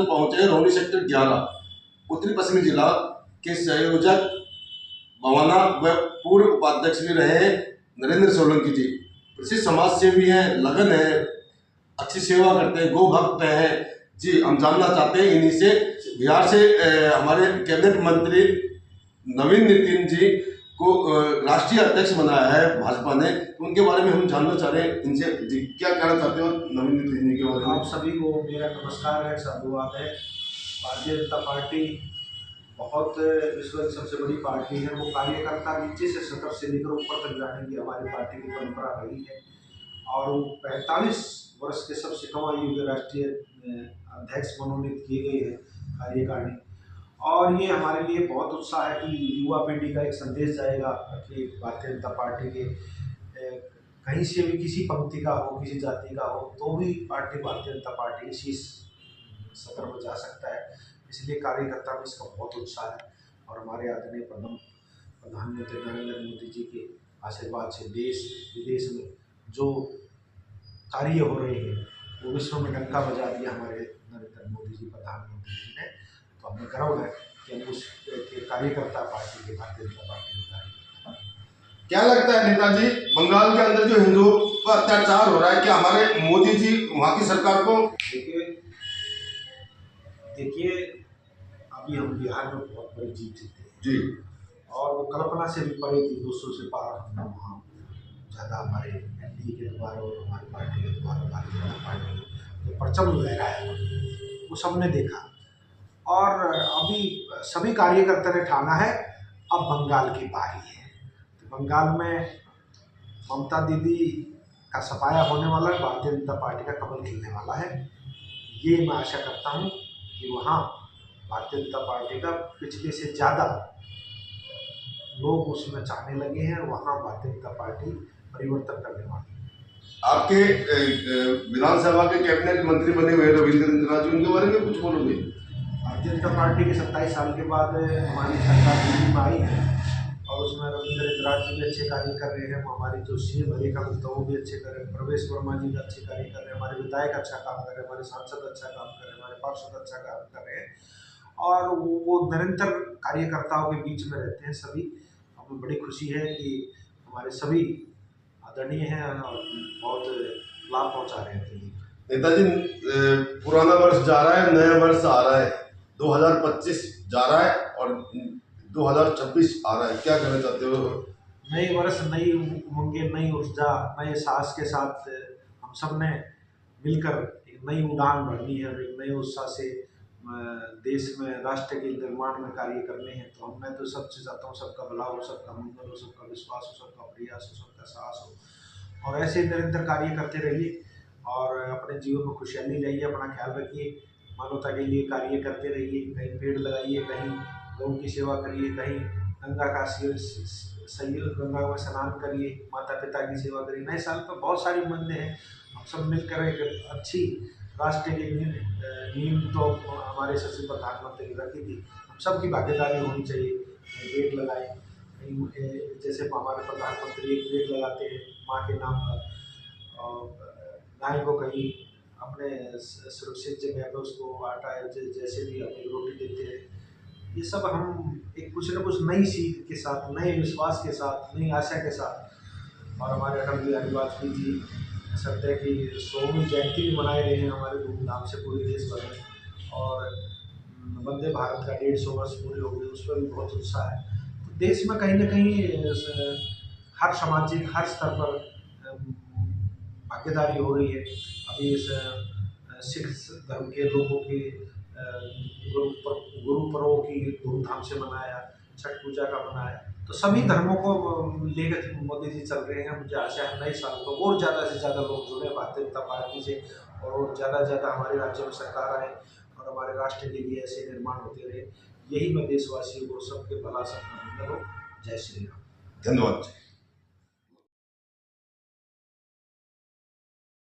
पहुंचे रोहनी सेक्टर 11 उत्तरी पश्चिमी जिला के संयोजक भवाना व पूर्व उपाध्यक्ष भी रहे हैं नरेंद्र सोलंकी जी। प्रसिद्ध समाज सेवी हैं, लगन है, अच्छी सेवा करते हैं, गो भक्त हैं जी। हम जानना चाहते हैं इन्हीं से, बिहार से हमारे कैबिनेट मंत्री नवीन नितिन जी को राष्ट्रीय अध्यक्ष बनाया है भाजपा ने, तो उनके बारे में हम जानना चाह रहे हैं इनसे जी। क्या कहना चाहते हो नवीन नितिन जी के बारे में? आप सभी को मेरा नमस्कार है, साधुवाद है। भारतीय जनता पार्टी बहुत विश्व की सबसे बड़ी पार्टी है। वो कार्यकर्ता नीचे से सतर से लेकर ऊपर तक जाने की हमारी पार्टी की परंपरा रही है और वो 45 वर्ष के सबसे कम आयु के राष्ट्रीय अध्यक्ष मनोनीत किए गए हैं कार्यकारिणी। और ये हमारे लिए बहुत उत्साह है कि युवा पीढ़ी का एक संदेश जाएगा कि भारतीय जनता पार्टी के कहीं से भी किसी पंक्ति का हो, किसी जाति का हो, तो भी पार्टी भारतीय जनता पार्टी के शीर्ष सतर पर जा सकता है। इसलिए कार्यकर्ता में इसका बहुत उत्साह है और हमारे आदरणीय प्रधानमंत्री नरेंद्र मोदी जी के आशीर्वाद से देश विदेश में जो कार्य हो रहे हैं वो विश्व में डंका बजा दिया हमारे नरेंद्र मोदी जी प्रधानमंत्री जी ने। तो हमें गर्व है कि हम उस कार्यकर्ता पार्टी के भारतीय जनता पार्टी के कार्यकर्ता। क्या लगता है नेताजी, बंगाल के अंदर जो हिंदुओं पर अत्याचार हो रहा है, क्या हमारे मोदी जी वहाँ की सरकार को? देखिए अभी हम बिहार में बहुत बड़ी जीत जीते हैं जी, और वो कल्पना से भी परे थी। 200 से पार हम वहाँ ज़्यादा हमारे एनडीए के द्वारा और हमारी पार्टी के द्वारा भारतीय जनता पार्टी जो परचम लहराया वो सबने देखा। और अभी सभी कार्यकर्ता ने ठाना है अब बंगाल की बारी है। तो बंगाल में ममता दीदी का सफाया होने वाला है, भारतीय जनता पार्टी का कमल खिलने वाला है। ये मैं आशा करता हूँ कि वहाँ भारतीय जनता पार्टी का पिछले से ज़्यादा लोग उसमें चाहने लगे हैं और वहाँ भारतीय जनता पार्टी परिवर्तन करने वाली है। आपके विधानसभा के कैबिनेट मंत्री बने हुए रविंद्र इंदिरा जी, उनके बारे में कुछ बोलोगे? भारतीय जनता पार्टी के 27 साल के बाद हमारी सरकार दिल्ली में आई है और उसमें रविंद्र इंदिरा जी भी अच्छे कार्य कर रहे हैं। हमारी जो सीएम हरिका गुप्ता वो भी अच्छे कर रहे हैं, प्रवेश वर्मा जी भी अच्छे कार्य कर रहे हैं, हमारे विधायक अच्छा काम कर रहे हैं, हमारे सांसद अच्छा काम कर रहे हैं, हमारे पार्षद अच्छा काम कर रहे हैं और वो निरंतर कार्यकर्ताओं के बीच में रहते हैं सभी। हमें बड़ी खुशी है कि हमारे सभी आदरणीय हैं और बहुत लाभ पहुँचा रहे हैं दिल्ली। नेताजी, पुराना वर्ष जा रहा है, नया वर्ष आ रहा है, 2025 जा रहा है और 2026 आ रहा है, क्या कहना चाहते हो? नए वर्ष, नई उमंगें, नई ऊर्जा, नए साहस के साथ हम सब ने मिलकर एक नई उड़ान भरनी है और एक नए उत्साह से देश में राष्ट्र के निर्माण में कार्य करने हैं। तो मैं तो सबसे चाहता हूँ सबका भला हो, सबका मंगल हो, सबका विश्वास हो, सबका प्रयास हो, सबका साहस हो और ऐसे निरंतर कार्य करते रहिए और अपने जीवन में खुशहाली लाइए, अपना ख्याल रखिए, मानवता के लिए कार्य करते रहिए। कहीं पेड़ लगाइए, कहीं लोगों की सेवा करिए, कहीं गंगा का संयोग गंगा में स्नान करिए, माता पिता की सेवा करिए। नए साल पर बहुत सारी मंदिर हैं, हम सब मिलकर एक अच्छी राष्ट्र की नींव तो हमारे सचिव प्रधानमंत्री ने रखी थी। हम सबकी भागीदारी होनी चाहिए। पेड़ लगाएं, जैसे हमारे प्रधानमंत्री एक पेड़ लगाते हैं माँ के नाम पर और गाय को कहीं अपने सुरक्षित जगह पर उसको आटा जैसे भी अपनी रोटी देते हैं। ये सब हम एक कुछ न कुछ नई सीख के साथ, नए विश्वास के साथ, नई आशा के साथ और हमारे अटल बिहारी वाजपेयी जी सत्य की 100वीं जयंती भी मनाए रहे हैं हमारे धूमधाम से पूरे देश भर में और वंदे भारत का 150 वर्ष पूरे हो गए, उस पर भी बहुत उत्साह है। तो देश में कहीं न कहीं हर सामाजिक हर स्तर पर भागीदारी हो रही है। अभी इस सिख धर्म के लोगों की गुरु पर्वों की धूमधाम से मनाया, छठ पूजा का मनाया, तो सभी धर्मों को लेकर मोदी जी चल रहे हैं। मुझे आशा है नए साल को और ज़्यादा से ज़्यादा लोग जुड़े भारतीय जनता पार्टी से और ज़्यादा से ज़्यादा हमारे राज्य में सरकार आए और हमारे राष्ट्र के लिए ऐसे निर्माण होते रहे। यही मैं देशवासियों को सबके भला सबका मंगल हो। जय श्री राम। धन्यवाद।